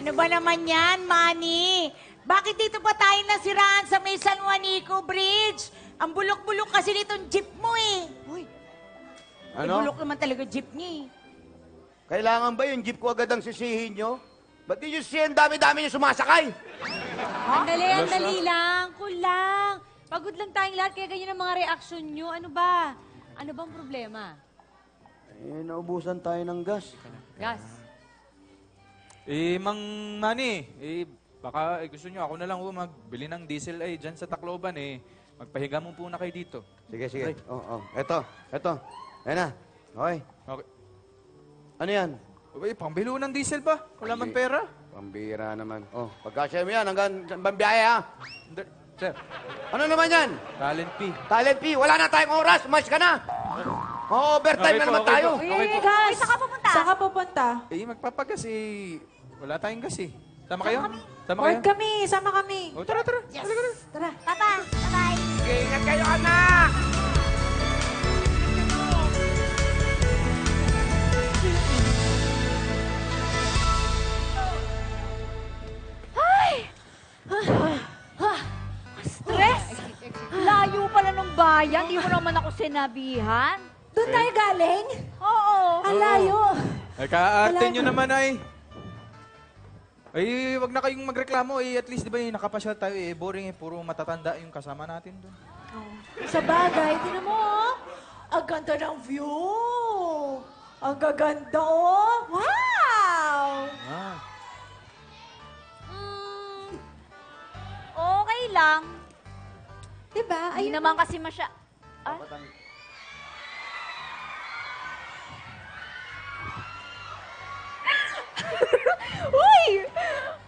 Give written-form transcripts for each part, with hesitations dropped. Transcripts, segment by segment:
Ano ba naman yan, Manny? Bakit dito pa tayo nasiraan sa may San Juanico Bridge? Ang bulok-bulok kasi nitong jeep mo eh. Uy, Ano? bulok naman talaga jeep niya eh. Kailangan ba yung jeep ko agad ang sisihin nyo? Ba't di nyo sisihin? Dami-dami nyo sumasakay. Andali lang. Cool lang. Pagod lang tayong lahat, kaya ganyan ang mga reaksyon nyo. Ano ba? Ano bang problema? Eh, naubusan tayo ng gas. Gas. Mang Manny, baka gusto nyo ako na lang magbili ng diesel dyan sa Tacloban Magpahiga mo po na kayo dito. Sige. Oo. Eto. Ayan na. Okay. Okay. Ano yan? Pambilo ng diesel ba? Wala man pera. Pambira naman. Oh, pagkasya mo yan hanggang pambiyahe ha. Sir, Ano naman yan? talent fee. Talent fee. Wala na tayong oras. Umalis ka na. Overtime Okay na po, naman okay tayo. po. Okay po. gas! Saan ka pupunta? Saan ka pupunta? Magpapagas wala tayong gas Sama kayo? Sama kayo? Wag kami, sama kami. Oh, tara. Yes. Tara. Papa, bye-bye. Sige, ingat kayo, anak! Stress! Layo pala ng bayan. Di mo naman ako sinabihan. Doon tayo galing? Oo. Ang layo. Kaarte nyo naman wag na kayong magreklamo at least di ba nakapasyal tayo boring puro matatanda yung kasama natin doon. Sa bagay, tinan mo, oh. Ang ganda ng view. Ang gaganda, oh. Wow! Okay lang. Diba? Hindi naman kasi Uy!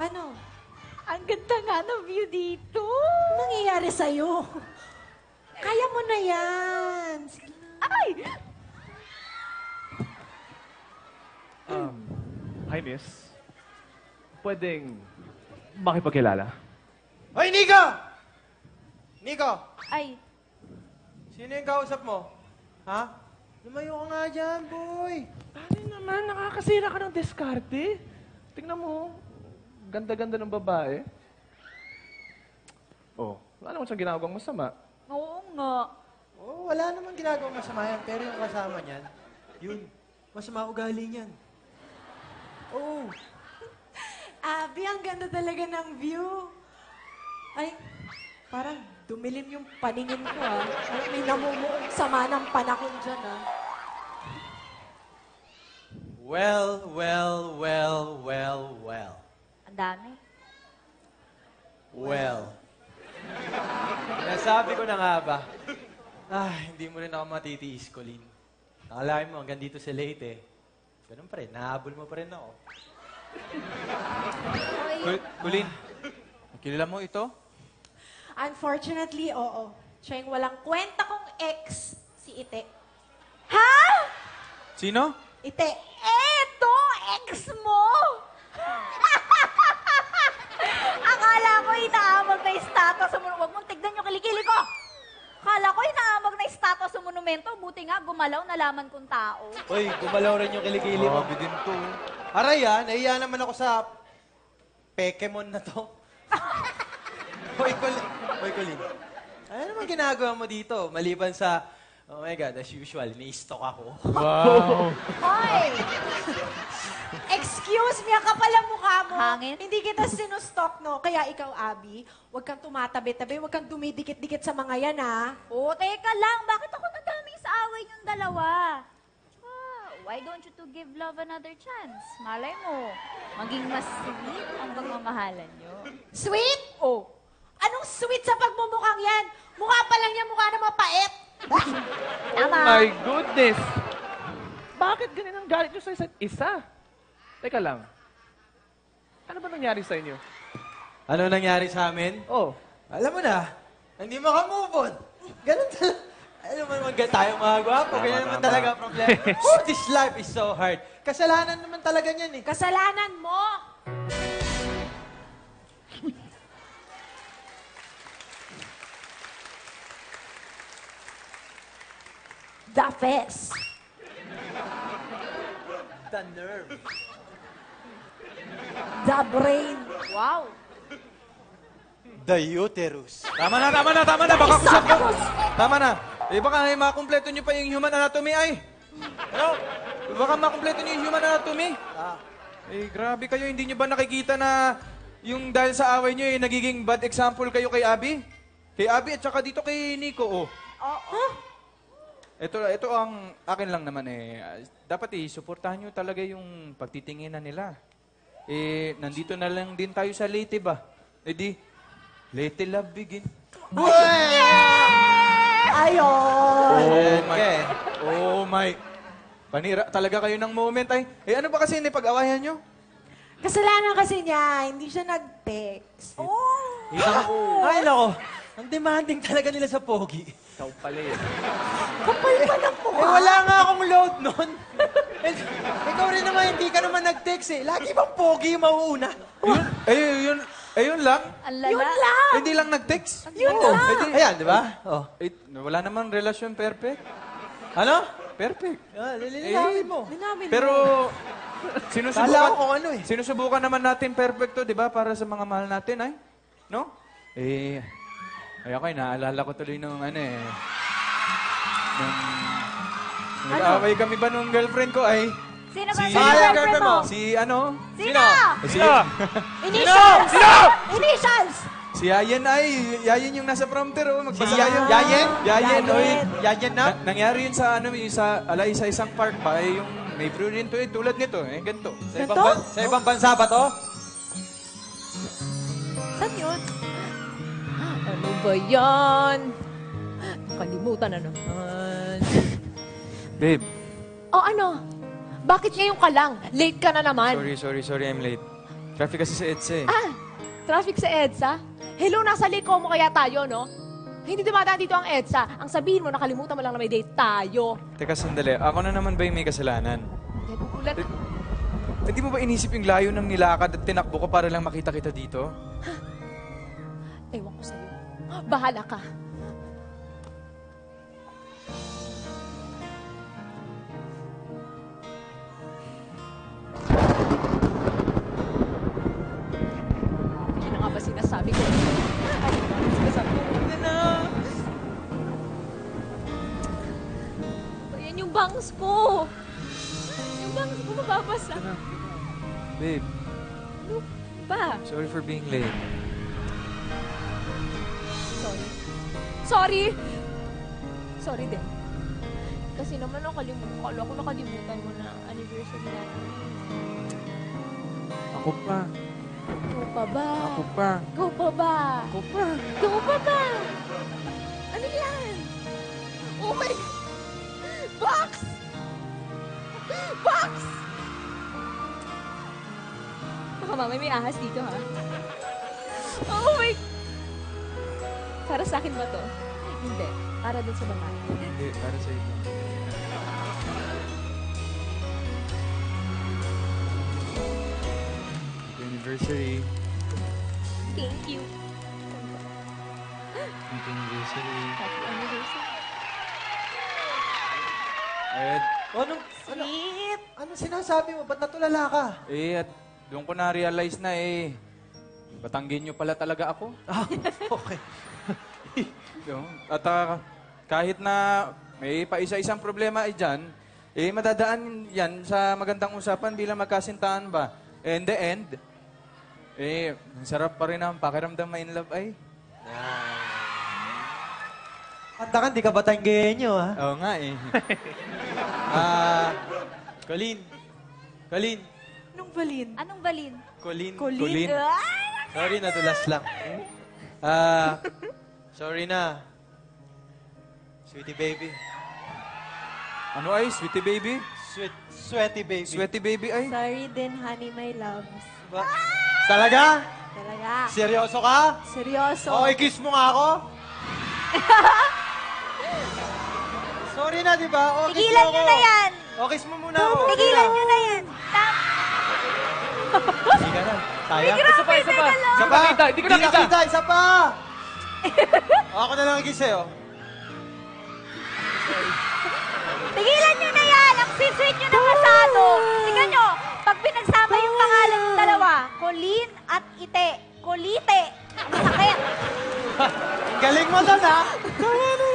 Ano? Ang ganda nga ng view dito. Ano nangyayari sa'yo? Kaya mo na yan. Sige na. Ay! Hi, miss. Pwedeng makipagkilala? Hoy, Nico! Nico! Ay, Sino yung kausap mo? Ha? Lumayo ka nga dyan, boy. Ano naman, nakakasira ka ng diskarte. Tingnan mo, ganda-ganda ng babae. Oh, wala naman siyang ginagawang masama. oo nga. Oh, wala namang ginagawang masama yan. Pero yung kasama niyan, yun, masama ugali niyan. Oh, Abby, ang ganda talaga ng view. Ay, parang dumilim yung paningin ko, ah. Ay, may namumuong sama ng panahon dyan, ah. well. Ang dami. Well. Nasabi ko na nga ba, hindi mo rin ako matitiis, Colleen. Nakalain mo, hanggang dito sa Leyte. Ganun pa rin, nahabol mo pa rin ako. Kulin, kilala mo ito? Unfortunately, oo. Siya yung walang kwenta kong ex, si Ite. Ha? Sino? Ite. Eto, ex mo! Akala ko inaamag na estatua sa monumento. Huwag mong tignan yung kilikili ko! Akala ko inaamag na estatua sa monumento. Buti nga, gumalaw, nalaman kong tao. Uy, gumalaw rin yung kilikili mo. Grabe din to. Aray nahiya naman ako sa Pokemon na to. Hoy, Colleen. Ano naman ginagawa mo dito? Maliban sa, oh my God, as usual, ni-stalk ako. Wow! Hoy! Excuse me, ang kapal ang mukha mo. Hangin? Hindi kita sinustok, no? Kaya ikaw, Abby, huwag kang tumatabi-tabi, huwag kang dumidikit-dikit sa mga yan, ha? Oo, teka lang. Bakit ako nadamay sa away niyong dalawa? Why don't you two give love another chance? Malay mo, maging mas sweet ang pagmamahalan niyo. Sweet? Oh, Anong sweet sa pagmumukhang yan? Mukha pa lang niya, mukha na mapait. tama. My goodness! Bakit ganyan ang galit nyo sa isa't isa? Teka lang. Ano ba nangyari sa inyo? Ano nangyari sa amin? Oh, Alam mo na, hindi maka-move on. Ganun talaga. Alam mo naman tayo mga gwapo, ganyan naman talaga ang problema. Oh, this life is so hard. Kasalanan naman talaga niyan eh. Kasalanan mo. The face. The nerve. The brain. Wow. The uterus. Tama na. Baka kusap ko. Tama na. Baka makumpleto nyo pa yung human anatomy ay. Ano? Baka makumpleto nyo yung human anatomy. Grabe kayo. Hindi nyo ba nakikita na yung dahil sa away nyo nagiging bad example kayo kay Abby? Kay Abby at saka dito kay Nico, oh. Ito ang akin lang naman dapat suportahan nyo talaga yung pagtitinginan nila. Nandito na lang din tayo sa Leyte ba? Let the love begin. Ayun. Oh my. Panira talaga kayo ng moment ay. Ano ba kasi hindi pag-awayan nyo? Kasalanan kasi niya, hindi siya nag-text. Ay, nako. Ang demanding talaga nila sa pogi. Ikaw pala Kapal pa ng mukha. Wala nga akong load nun. Ikaw rin naman, hindi ka naman nag-text Lagi bang pogi yung mauuna? Yun lang. Ang lala. Yun lang. Hindi lang nag-text. Yun lang. Ayan, di ba? Oh. Wala namang relasyon perfect. Ano? Perfect. Lilinawin mo. Pero Kala ko kung ano sinusubukan naman natin perfecto, di ba? Para sa mga mahal natin ay. No? Ako naalala ko tuloy nung nung nag-away kami ba nung girlfriend ko ay Sino ba Si- sa girlfriend mo? si ano? Sino? Initials! Initials! Si Yayen yung nasa prompter, oh. Magbasa Si kayo. Yayen? Yayen, oy. Yayan na? Nangyari yun sa sa isang park ba, yung may brew rin to, tulad nito, ganito. Sa ibang bansa ba to? Saan yun? Ano ba yan? Kalimutan na naman. Babe, O ano? Bakit ngayon ka lang? Late ka na naman. sorry, I'm late. Traffic kasi sa EDSA Traffic sa EDSA? Hello, nasa Lake Como kaya tayo, no? Hindi dumadaan dito ang EDSA. Ang sabihin mo, nakalimutan mo lang na may date tayo. Teka, sandali. Ako na naman ba yung may kasalanan? Nagugulat. Hindi mo ba inisip yung layo ng nilakad at tinakbo ko para lang makita kita dito? Ewan ko sa'yo. Bahala ka. Yun na nga ba sinasabi ko? Ay, sinasabi ko. Huwag na. Ayan yung bangs ko. Yung bangs ko mababasa. Babe, Ano ba? sorry for being late. Sorry. Sorry! Sorry din. Kasi naman kala ko nakalimutan mo na anniversary natin. Ako pa. Ikaw pa ba? Ako pa. Ikaw pa ba? Ako pa. Ikaw pa ba? Ano yan? Oh my... Box! Box! Baka mamay may ahas dito, ha? Oh my... Para sa akin ba to? Hindi. Para dun sa babae. Hindi, para sa ito. Happy anniversary. Thank you. Happy anniversary. Happy anniversary. Ed, Ano sinasabi mo? Ba't natulala ka? at doon ko na-realize na Batanggin nyo pala talaga ako. Okay. At kahit na may paisa-isang problema dyan, madadaan yan sa magandang usapan bilang magkasintahan ba. In the end, ang sarap pa rin ang pakiramdam ma-in love ay. Kanta ka, di ka Batanggenyo, ha? Oo nga Colleen. Anong balin? Anong balin? Colleen. Sorry, nadulas lang. Sorry na. Sweetie baby. Ano ay? Sweetie baby? Sweaty baby. Sweaty baby ay? Sorry din, honey, my loves. Ba? Talaga? Talaga. Seryoso ka? Seryoso. Okay, kiss mo nga ako. Sorry na, di ba? O, kiss Tigilan mo nyo ako. na yan! O, kiss mo muna ako. Tigilan nyo na yan! Hindi ka na. Sayang. Isa pa. Isa pa. Hindi ko nakita. Isa pa. O, ako na lang ang kiss sa'yo. Tigilan nyo na yan! Ang sweet-sweet nyo na masyado! Tingnan nyo, pag pinagsama yung pangalan ng dalawa, mo doon, ha? Tama na.